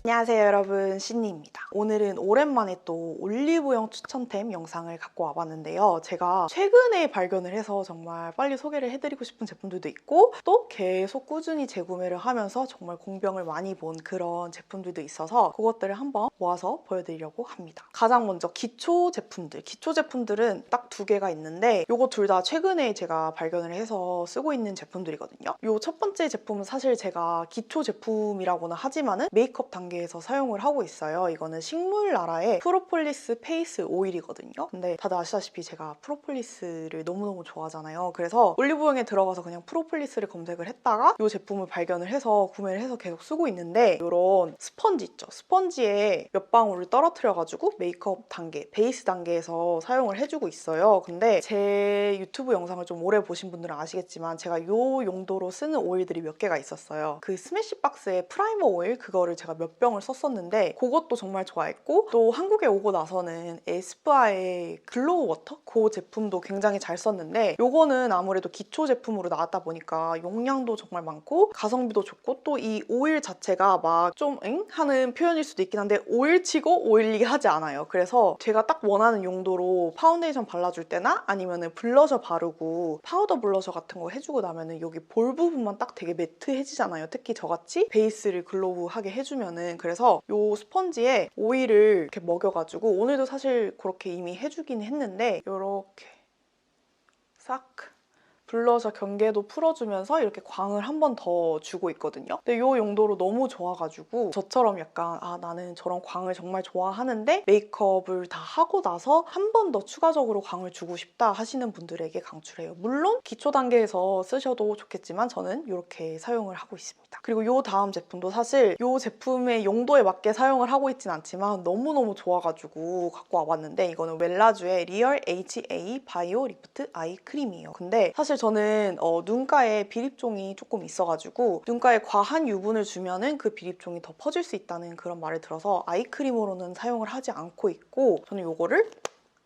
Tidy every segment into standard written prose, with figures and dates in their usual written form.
안녕하세요 여러분, 신니입니다. 오늘은 오랜만에 또 올리브영 추천템 영상을 갖고 와봤는데요. 제가 최근에 발견을 해서 정말 빨리 소개를 해드리고 싶은 제품들도 있고 또 계속 꾸준히 재구매를 하면서 정말 공병을 많이 본 그런 제품들도 있어서 그것들을 한번 모아서 보여드리려고 합니다. 가장 먼저 기초 제품들은 딱 두 개가 있는데 요거 둘 다 최근에 제가 발견을 해서 쓰고 있는 제품들이거든요. 요 첫 번째 제품은 사실 제가 기초 제품이라고는 하지만은 메이크업 단계에서 사용을 하고 있어요. 이거는 식물나라의 프로폴리스 페이스 오일이거든요. 근데 다들 아시다시피 제가 프로폴리스를 너무너무 좋아하잖아요. 그래서 올리브영에 들어가서 그냥 프로폴리스를 검색을 했다가 이 제품을 발견을 해서 구매를 해서 계속 쓰고 있는데, 이런 스펀지 있죠? 스펀지에 몇 방울을 떨어뜨려가지고 메이크업 단계, 베이스 단계에서 사용을 해주고 있어요. 근데 제 유튜브 영상을 좀 오래 보신 분들은 아시겠지만 제가 이 용도로 쓰는 오일들이 몇 개가 있었어요. 그 스매시박스의 프라이머 오일, 그거를 제가 몇 병을 썼었는데 그것도 정말 좋아했고, 또 한국에 오고 나서는 에스쁘아의 글로우 워터? 그 제품도 굉장히 잘 썼는데, 요거는 아무래도 기초 제품으로 나왔다 보니까 용량도 정말 많고 가성비도 좋고 또 이 오일 자체가 막 좀 엥? 하는 표현일 수도 있긴 한데 오일치고 오일리게 하지 않아요. 그래서 제가 딱 원하는 용도로 파운데이션 발라줄 때나 아니면은 블러셔 바르고 파우더 블러셔 같은 거 해주고 나면은 여기 볼 부분만 딱 되게 매트해지잖아요. 특히 저같이 베이스를 글로우하게 해주면은. 그래서 요 스펀지에 오일을 이렇게 먹여가지고 오늘도 사실 그렇게 이미 해주긴 했는데 이렇게 싹 블러셔 경계도 풀어주면서 이렇게 광을 한 번 더 주고 있거든요. 근데 이 용도로 너무 좋아가지고 저처럼 약간 나는 저런 광을 정말 좋아하는데 메이크업을 다 하고 나서 한 번 더 추가적으로 광을 주고 싶다 하시는 분들에게 강추해요. 물론 기초 단계에서 쓰셔도 좋겠지만 저는 이렇게 사용을 하고 있습니다. 그리고 이 다음 제품도 사실 이 제품의 용도에 맞게 사용을 하고 있진 않지만 너무너무 좋아가지고 갖고 와봤는데, 이거는 웰라쥬의 리얼 HA 바이오 리프트 아이 크림이에요. 근데 사실 저는 눈가에 비립종이 조금 있어가지고 눈가에 과한 유분을 주면은 그 비립종이 더 퍼질 수 있다는 그런 말을 들어서 아이크림으로는 사용을 하지 않고 있고, 저는 이거를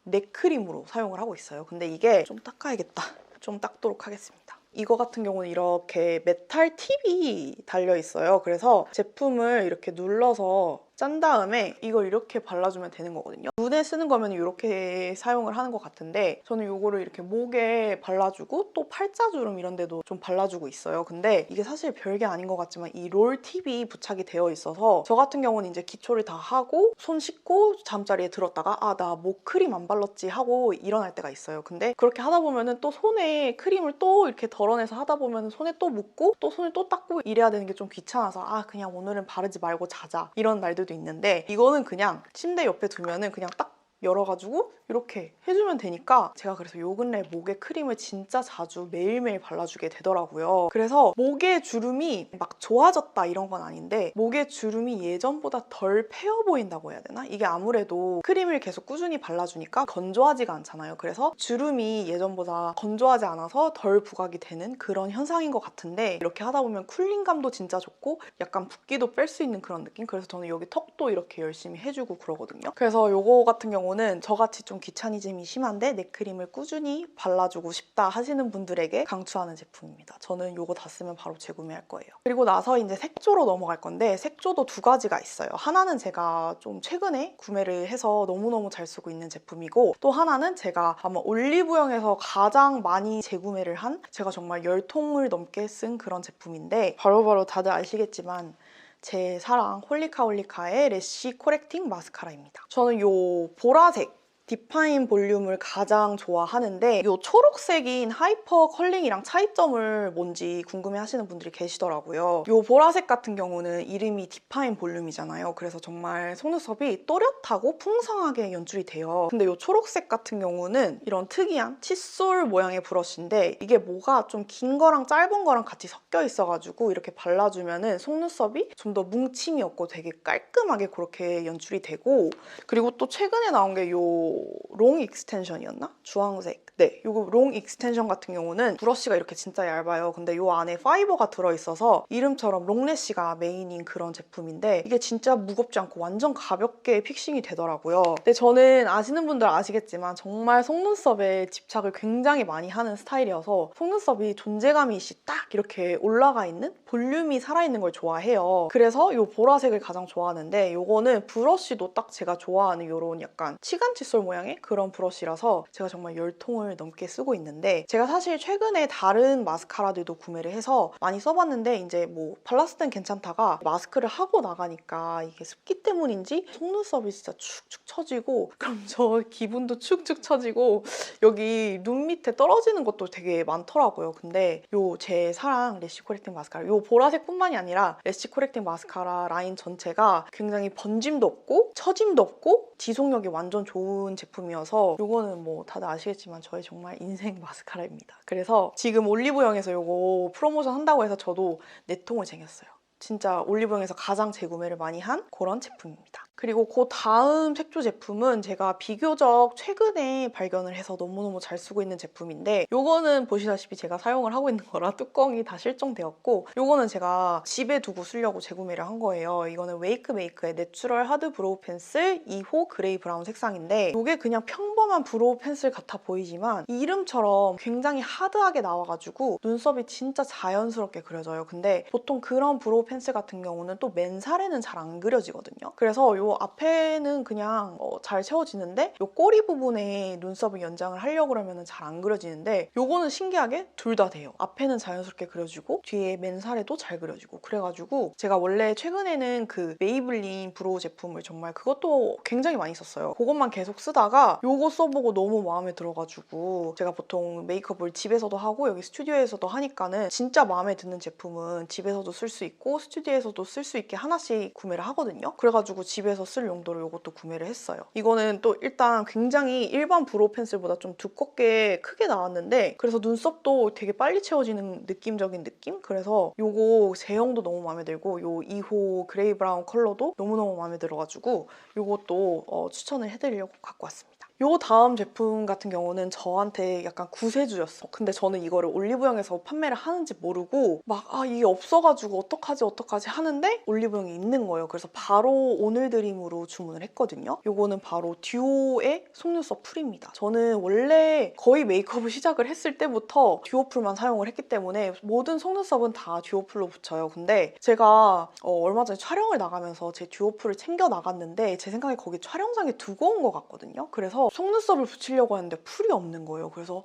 넥크림으로 사용을 하고 있어요. 근데 이게 좀 닦아야겠다. 좀 닦도록 하겠습니다. 이거 같은 경우는 이렇게 메탈 팁이 달려있어요. 그래서 제품을 이렇게 눌러서 짠 다음에 이걸 이렇게 발라주면 되는 거거든요. 눈에 쓰는 거면 이렇게 사용을 하는 것 같은데 저는 이거를 이렇게 목에 발라주고 또 팔자주름 이런 데도 좀 발라주고 있어요. 근데 이게 사실 별게 아닌 것 같지만 이 롤 팁이 부착이 되어 있어서 저 같은 경우는 이제 기초를 다 하고 손 씻고 잠자리에 들었다가 나 목 크림 안 발랐지 하고 일어날 때가 있어요. 근데 그렇게 하다 보면은 또 손에 크림을 또 이렇게 덜어내서 하다 보면 손에 또 묻고 또 손을 또 닦고 이래야 되는 게 좀 귀찮아서 그냥 오늘은 바르지 말고 자자 이런 날들도 있는데, 이거는 그냥 침대 옆에 두면은 그냥 딱 열어가지고 이렇게 해주면 되니까 제가 그래서 요 근래 목에 크림을 진짜 자주 매일매일 발라주게 되더라고요. 그래서 목의 주름이 막 좋아졌다 이런 건 아닌데 목의 주름이 예전보다 덜 패여 보인다고 해야 되나? 이게 아무래도 크림을 계속 꾸준히 발라주니까 건조하지가 않잖아요. 그래서 주름이 예전보다 건조하지 않아서 덜 부각이 되는 그런 현상인 것 같은데, 이렇게 하다 보면 쿨링감도 진짜 좋고 약간 붓기도 뺄 수 있는 그런 느낌? 그래서 저는 여기 턱도 이렇게 열심히 해주고 그러거든요. 그래서 요거 같은 경우는 저같이 좀 귀차니즘이 심한데 넥크림을 꾸준히 발라주고 싶다 하시는 분들에게 강추하는 제품입니다. 저는 요거 다 쓰면 바로 재구매할 거예요. 그리고 나서 이제 색조로 넘어갈 건데, 색조도 두 가지가 있어요. 하나는 제가 좀 최근에 구매를 해서 너무너무 잘 쓰고 있는 제품이고, 또 하나는 제가 아마 올리브영에서 가장 많이 재구매를 한, 제가 정말 10통을 넘게 쓴 그런 제품인데, 바로바로 다들 아시겠지만 제 사랑 홀리카홀리카의 래쉬 코렉팅 마스카라입니다. 저는 요 보라색 디파인 볼륨을 가장 좋아하는데, 이 초록색인 하이퍼 컬링이랑 차이점을 뭔지 궁금해 하시는 분들이 계시더라고요. 이 보라색 같은 경우는 이름이 디파인 볼륨이잖아요. 그래서 정말 속눈썹이 또렷하고 풍성하게 연출이 돼요. 근데 이 초록색 같은 경우는 이런 특이한 칫솔 모양의 브러쉬인데, 이게 뭐가 좀 긴 거랑 짧은 거랑 같이 섞여 있어가지고 이렇게 발라주면은 속눈썹이 좀 더 뭉침이 없고 되게 깔끔하게 그렇게 연출이 되고, 그리고 또 최근에 나온 게 이 롱 익스텐션이었나? 주황색. 네, 요거 롱 익스텐션 같은 경우는 브러쉬가 이렇게 진짜 얇아요. 근데 요 안에 파이버가 들어있어서 이름처럼 롱래쉬가 메인인 그런 제품인데 이게 진짜 무겁지 않고 완전 가볍게 픽싱이 되더라고요. 근데 저는 아시는 분들 아시겠지만 정말 속눈썹에 집착을 굉장히 많이 하는 스타일이어서 속눈썹이 존재감이 딱 이렇게 올라가 있는 볼륨이 살아있는 걸 좋아해요. 그래서 이 보라색을 가장 좋아하는데 이거는 브러쉬도 딱 제가 좋아하는 이런 약간 치간 칫솔 모양의 그런 브러쉬라서 제가 정말 10통을 넘게 쓰고 있는데 제가 사실 최근에 다른 마스카라들도 구매를 해서 많이 써봤는데 이제 뭐 발랐을 땐 괜찮다가 마스크를 하고 나가니까 이게 습기 때문인지 속눈썹이 진짜 축축 처지고 그럼 저 기분도 축축 처지고 여기 눈 밑에 떨어지는 것도 되게 많더라고요. 근데 요 제 사랑 래쉬 코렉팅 마스카라 요 보라색뿐만이 아니라 래쉬 코렉팅 마스카라 라인 전체가 굉장히 번짐도 없고 처짐도 없고 지속력이 완전 좋은 제품이어서 요거는 뭐 다들 아시겠지만 저의 정말 인생 마스카라입니다. 그래서 지금 올리브영에서 요거 프로모션 한다고 해서 저도 4통을 쟁였어요. 진짜 올리브영에서 가장 재구매를 많이 한 그런 제품입니다. 그리고 그 다음 색조 제품은 제가 비교적 최근에 발견을 해서 너무너무 잘 쓰고 있는 제품인데 요거는 보시다시피 제가 사용을 하고 있는 거라 뚜껑이 다 실종되었고 요거는 제가 집에 두고 쓰려고 재구매를 한 거예요. 이거는 웨이크메이크의 내추럴 하드 브로우 펜슬 2호 그레이 브라운 색상인데 이게 그냥 평범한 브로우 펜슬 같아 보이지만 이름처럼 굉장히 하드하게 나와가지고 눈썹이 진짜 자연스럽게 그려져요. 근데 보통 그런 브로우 펜슬 같은 경우는 또 맨살에는 잘 안 그려지거든요. 그래서 요 앞에는 그냥 잘 채워지는데 요 꼬리 부분에 눈썹을 연장을 하려고 그러면 잘 안 그려지는데 요거는 신기하게 둘 다 돼요. 앞에는 자연스럽게 그려지고 뒤에 맨살에도 잘 그려지고 그래가지고 제가 원래 최근에는 그 메이블린 브로우 제품을 정말 그것도 굉장히 많이 썼어요. 그것만 계속 쓰다가 요거 써보고 너무 마음에 들어가지고 제가 보통 메이크업을 집에서도 하고 여기 스튜디오에서도 하니까는 진짜 마음에 드는 제품은 집에서도 쓸 수 있고 스튜디오에서도 쓸 수 있게 하나씩 구매를 하거든요. 그래가지고 집에서 쓸 용도로 이것도 구매를 했어요. 이거는 또 일단 굉장히 일반 브로우 펜슬보다 좀 두껍게 크게 나왔는데 그래서 눈썹도 되게 빨리 채워지는 느낌적인 느낌? 그래서 요거 제형도 너무 마음에 들고 요 2호 그레이 브라운 컬러도 너무너무 마음에 들어가지고 요것도 추천을 해드리려고 갖고 왔습니다. 요 다음 제품 같은 경우는 저한테 약간 구세주였어. 근데 저는 이거를 올리브영에서 판매를 하는지 모르고 막 이게 없어가지고 어떡하지 하는데 올리브영에 있는 거예요. 그래서 바로 오늘 드림으로 주문을 했거든요. 요거는 바로 듀오의 속눈썹 풀입니다. 저는 원래 거의 메이크업을 시작을 했을 때부터 듀오 풀만 사용을 했기 때문에 모든 속눈썹은 다 듀오 풀로 붙여요. 근데 제가 얼마 전에 촬영을 나가면서 제 듀오 풀을 챙겨 나갔는데 제 생각에 거기 촬영장에 두고 온 것 같거든요. 그래서 속눈썹을 붙이려고 하는데 풀이 없는 거예요. 그래서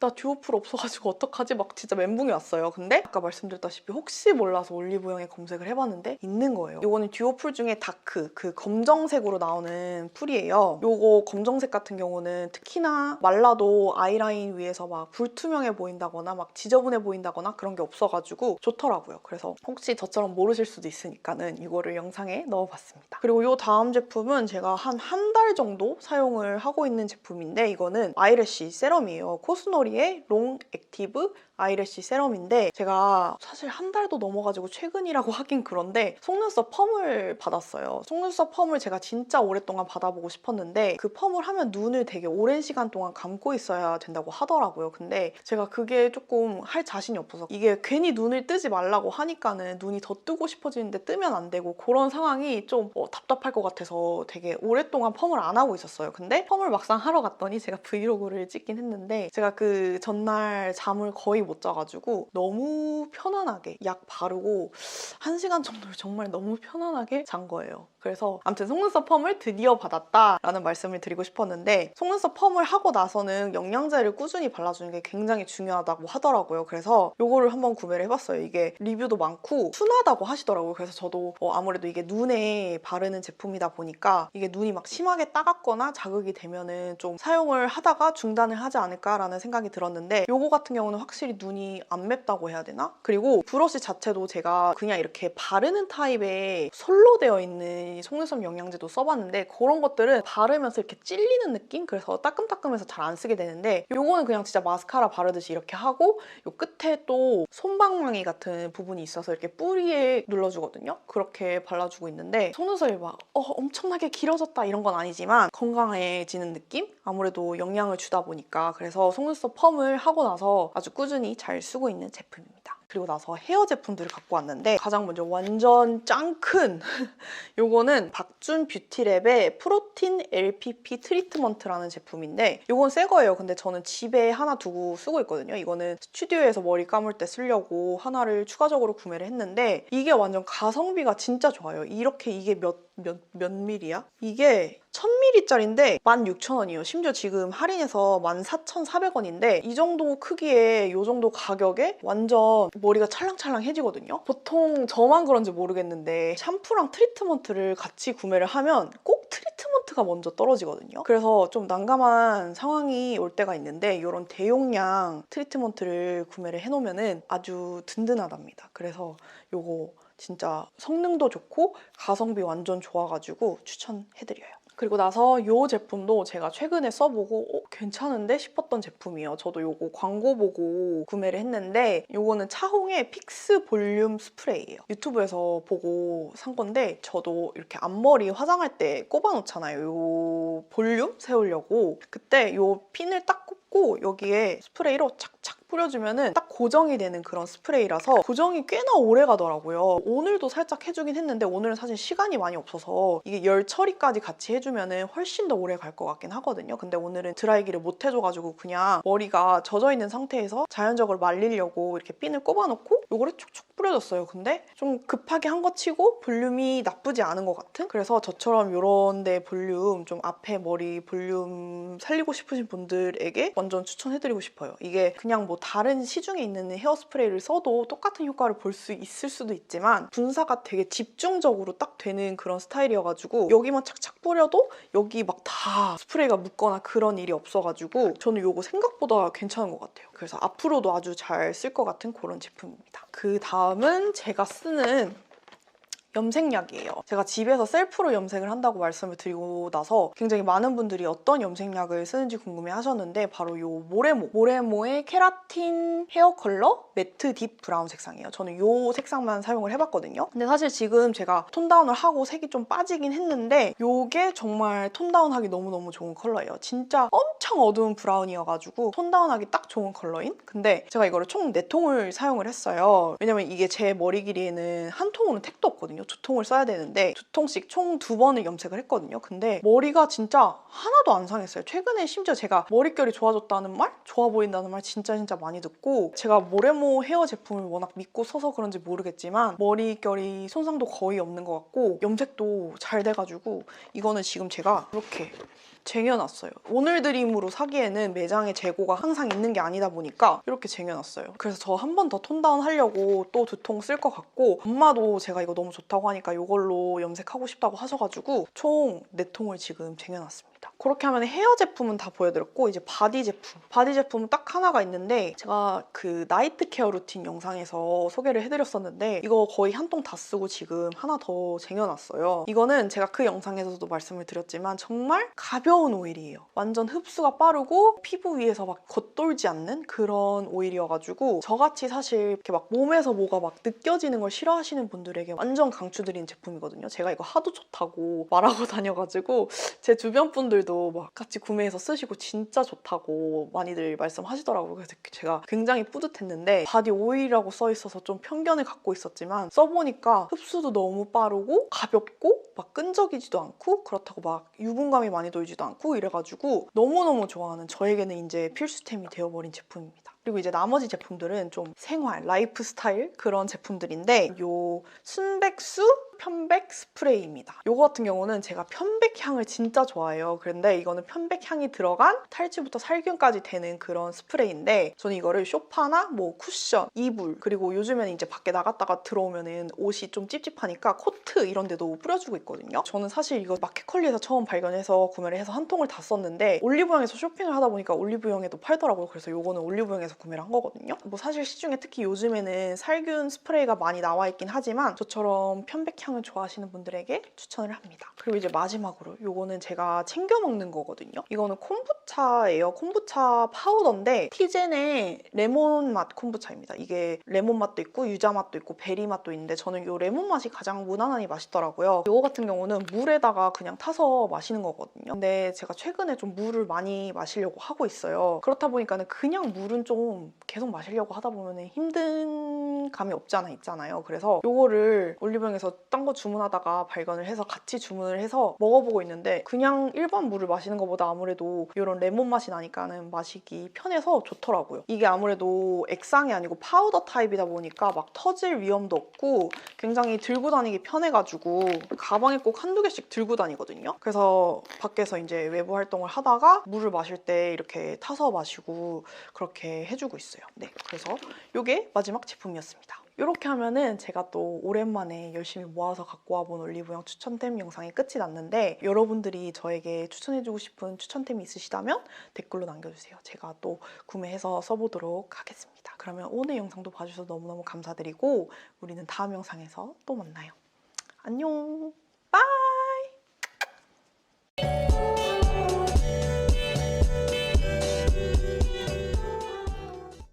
나 듀오풀 없어가지고 어떡하지? 막 진짜 멘붕이 왔어요. 근데 아까 말씀드렸다시피 혹시 몰라서 올리브영에 검색을 해봤는데 있는 거예요. 이거는 듀오풀 중에 다크, 그 검정색으로 나오는 풀이에요. 요거 검정색 같은 경우는 특히나 말라도 아이라인 위에서 막 불투명해 보인다거나 막 지저분해 보인다거나 그런 게 없어가지고 좋더라고요. 그래서 혹시 저처럼 모르실 수도 있으니까는 이거를 영상에 넣어봤습니다. 그리고 요 다음 제품은 제가 한 달 정도 사용을 하고 있는 제품인데 이거는 아이래쉬 세럼이에요. 코스놀이의 롱 액티브 아이래쉬 세럼인데 제가 사실 한 달도 넘어가지고 최근이라고 하긴 그런데 속눈썹 펌을 받았어요. 속눈썹 펌을 제가 진짜 오랫동안 받아보고 싶었는데 그 펌을 하면 눈을 되게 오랜 시간 동안 감고 있어야 된다고 하더라고요. 근데 제가 그게 조금 할 자신이 없어서 이게 괜히 눈을 뜨지 말라고 하니까는 눈이 더 뜨고 싶어지는데 뜨면 안 되고 그런 상황이 좀 답답할 것 같아서 되게 오랫동안 펌을 안 하고 있었어요. 근데 펌을 막상 하러 갔더니 제가 브이로그를 찍긴 했는데 제가 그 전날 잠을 거의 못 자가지고 너무 편안하게 약 바르고 1시간 정도를 정말 너무 편안하게 잔 거예요. 그래서 아무튼 속눈썹 펌을 드디어 받았다라는 말씀을 드리고 싶었는데 속눈썹 펌을 하고 나서는 영양제를 꾸준히 발라주는 게 굉장히 중요하다고 하더라고요. 그래서 이거를 한번 구매를 해봤어요. 이게 리뷰도 많고 순하다고 하시더라고요. 그래서 저도 아무래도 이게 눈에 바르는 제품이다 보니까 이게 눈이 막 심하게 따갑거나 자극이 되면은 좀 사용을 하다가 중단을 하지 않을까라는 생각이 들었는데 이거 같은 경우는 확실히 눈이 안 맵다고 해야 되나? 그리고 브러쉬 자체도 제가 그냥 이렇게 바르는 타입의 솔로 되어 있는 이 속눈썹 영양제도 써봤는데 그런 것들은 바르면서 이렇게 찔리는 느낌? 그래서 따끔따끔해서 잘 안 쓰게 되는데 요거는 그냥 진짜 마스카라 바르듯이 이렇게 하고 요 끝에 또 솜방망이 같은 부분이 있어서 이렇게 뿌리에 눌러주거든요. 그렇게 발라주고 있는데 속눈썹이 막 엄청나게 길어졌다 이런 건 아니지만 건강해지는 느낌? 아무래도 영양을 주다 보니까. 그래서 속눈썹 펌을 하고 나서 아주 꾸준히 잘 쓰고 있는 제품입니다. 그리고 나서 헤어 제품들을 갖고 왔는데 가장 먼저 완전 짱 큰 요거는 박준 뷰티랩의 프로틴 LPP 트리트먼트라는 제품인데 요건 새 거예요. 근데 저는 집에 하나 두고 쓰고 있거든요. 이거는 스튜디오에서 머리 감을 때 쓰려고 하나를 추가적으로 구매를 했는데 이게 완전 가성비가 진짜 좋아요. 이렇게 이게 몇 밀이야? 이게 1000ml짜리인데 16,000원이에요. 심지어 지금 할인해서 14,400원인데 이 정도 크기에 이 정도 가격에 완전 머리가 찰랑찰랑해지거든요. 보통 저만 그런지 모르겠는데 샴푸랑 트리트먼트를 같이 구매를 하면 꼭 트리트먼트가 먼저 떨어지거든요. 그래서 좀 난감한 상황이 올 때가 있는데 이런 대용량 트리트먼트를 구매를 해놓으면 아주 든든하답니다. 그래서 요거 진짜 성능도 좋고 가성비 완전 좋아가지고 추천해드려요. 그리고 나서 이 제품도 제가 최근에 써보고 괜찮은데 싶었던 제품이에요. 저도 이거 광고 보고 구매를 했는데 이거는 차홍의 픽스 볼륨 스프레이예요. 유튜브에서 보고 산 건데 저도 이렇게 앞머리 화장할 때 꼽아놓잖아요. 이 볼륨 세우려고. 그때 이 핀을 딱 꽂고 여기에 스프레이로 착착 뿌려주면은 딱 고정이 되는 그런 스프레이라서 고정이 꽤나 오래 가더라고요. 오늘도 살짝 해주긴 했는데 오늘은 사실 시간이 많이 없어서 이게 열 처리까지 같이 해주면은 훨씬 더 오래 갈 것 같긴 하거든요. 근데 오늘은 드라이기를 못 해줘가지고 그냥 머리가 젖어있는 상태에서 자연적으로 말리려고 이렇게 핀을 꼽아놓고 요거를 촉촉 뿌려줬어요. 근데 좀 급하게 한 거 치고 볼륨이 나쁘지 않은 것 같은? 그래서 저처럼 요런 데 볼륨, 좀 앞에 머리 볼륨 살리고 싶으신 분들에게 완전 추천해드리고 싶어요. 이게 그냥 뭐 다른 시중에 있는 헤어스프레이를 써도 똑같은 효과를 볼 수 있을 수도 있지만 분사가 되게 집중적으로 딱 되는 그런 스타일이어가지고 여기만 착착 뿌려도 여기 막 다 스프레이가 묻거나 그런 일이 없어가지고 저는 이거 생각보다 괜찮은 것 같아요. 그래서 앞으로도 아주 잘 쓸 것 같은 그런 제품입니다. 그 다음은 제가 쓰는 염색약이에요. 제가 집에서 셀프로 염색을 한다고 말씀을 드리고 나서 굉장히 많은 분들이 어떤 염색약을 쓰는지 궁금해 하셨는데 바로 이 모레모의 케라틴 헤어 컬러 매트 딥 브라운 색상이에요. 저는 이 색상만 사용을 해봤거든요. 근데 사실 지금 제가 톤다운을 하고 색이 좀 빠지긴 했는데 이게 정말 톤다운하기 너무너무 좋은 컬러예요. 진짜 엄청 어두운 브라운이어가지고 톤다운하기 딱 좋은 컬러인? 근데 제가 이거를 총 4통을 사용을 했어요. 왜냐면 이게 제 머리 길이에는 한 통으로는 택도 없거든요. 2통을 써야 되는데 2통씩 총 2번을 염색을 했거든요. 근데 머리가 진짜 하나도 안 상했어요. 최근에 심지어 제가 머릿결이 좋아졌다는 말? 좋아 보인다는 말 진짜 많이 듣고 제가 모레모 헤어 제품을 워낙 믿고 써서 그런지 모르겠지만 머릿결이 손상도 거의 없는 것 같고 염색도 잘 돼가지고 이거는 지금 제가 이렇게 쟁여놨어요. 오늘 드림으로 사기에는 매장에 재고가 항상 있는 게 아니다 보니까 이렇게 쟁여놨어요. 그래서 저 한 번 더 톤다운 하려고 또 2통 쓸 것 같고 엄마도 제가 이거 너무 좋다고 하니까 이걸로 염색하고 싶다고 하셔가지고 총 4통을 지금 쟁여놨습니다. 그렇게 하면 헤어 제품은 다 보여드렸고 이제 바디 제품. 바디 제품은 딱 하나가 있는데 제가 그 나이트 케어 루틴 영상에서 소개를 해드렸었는데 이거 거의 한 통 다 쓰고 지금 하나 더 쟁여놨어요. 이거는 제가 그 영상에서도 말씀을 드렸지만 정말 가벼운 오일이에요. 완전 흡수가 빠르고 피부 위에서 막 겉돌지 않는 그런 오일이어가지고 저같이 사실 이렇게 막 몸에서 뭐가 막 느껴지는 걸 싫어하시는 분들에게 완전 강추드리는 제품이거든요. 제가 이거 하도 좋다고 말하고 다녀가지고 제 주변 분들도 막 같이 구매해서 쓰시고 진짜 좋다고 많이들 말씀하시더라고요. 그래서 제가 굉장히 뿌듯했는데 바디 오일이라고 써있어서 좀 편견을 갖고 있었지만 써보니까 흡수도 너무 빠르고 가볍고 막 끈적이지도 않고 그렇다고 막 유분감이 많이 돌지도 않고 이래가지고 너무너무 좋아하는 저에게는 이제 필수템이 되어버린 제품입니다. 그리고 이제 나머지 제품들은 좀 생활, 라이프 스타일 그런 제품들인데 요 순백수 편백 스프레이입니다. 요거 같은 경우는 제가 편백 향을 진짜 좋아해요. 그런데 이거는 편백 향이 들어간 탈취부터 살균까지 되는 그런 스프레이인데 저는 이거를 쇼파나 뭐 쿠션, 이불 그리고 요즘에는 이제 밖에 나갔다가 들어오면은 옷이 좀 찝찝하니까 코트 이런 데도 뿌려주고 있거든요. 저는 사실 이거 마켓컬리에서 처음 발견해서 구매를 해서 한 통을 다 썼는데 올리브영에서 쇼핑을 하다 보니까 올리브영에도 팔더라고요. 그래서 요거는 올리브영에서 구매를 한 거거든요. 뭐 사실 시중에 특히 요즘에는 살균 스프레이가 많이 나와 있긴 하지만 저처럼 편백 향을 좋아하시는 분들에게 추천을 합니다. 그리고 이제 마지막으로 요거는 제가 챙겨 먹는 거거든요. 이거는 콤부차예요. 콤부차 파우더인데 티젠의 레몬 맛 콤부차입니다. 이게 레몬 맛도 있고 유자 맛도 있고 베리 맛도 있는데 저는 요 레몬 맛이 가장 무난하니 맛있더라고요. 요거 같은 경우는 물에다가 그냥 타서 마시는 거거든요. 근데 제가 최근에 좀 물을 많이 마시려고 하고 있어요. 그렇다 보니까는 그냥 물은 좀 계속 마시려고 하다 보면 힘든 감이 없지 않아 있잖아요. 그래서 요거를 올리브영에서 딴 거 주문하다가 발견을 해서 같이 주문을 해서 먹어보고 있는데 그냥 일반 물을 마시는 것보다 아무래도 이런 레몬 맛이 나니까는 마시기 편해서 좋더라고요. 이게 아무래도 액상이 아니고 파우더 타입이다 보니까 막 터질 위험도 없고 굉장히 들고 다니기 편해가지고 가방에 꼭 한두 개씩 들고 다니거든요. 그래서 밖에서 이제 외부 활동을 하다가 물을 마실 때 이렇게 타서 마시고 그렇게 해주고 있어요. 네, 그래서 이게 마지막 제품이었습니다. 이렇게 하면은 제가 또 오랜만에 열심히 모아서 갖고 와본 올리브영 추천템 영상이 끝이 났는데 여러분들이 저에게 추천해주고 싶은 추천템이 있으시다면 댓글로 남겨주세요. 제가 또 구매해서 써보도록 하겠습니다. 그러면 오늘 영상도 봐주셔서 너무너무 감사드리고 우리는 다음 영상에서 또 만나요. 안녕! 빠이!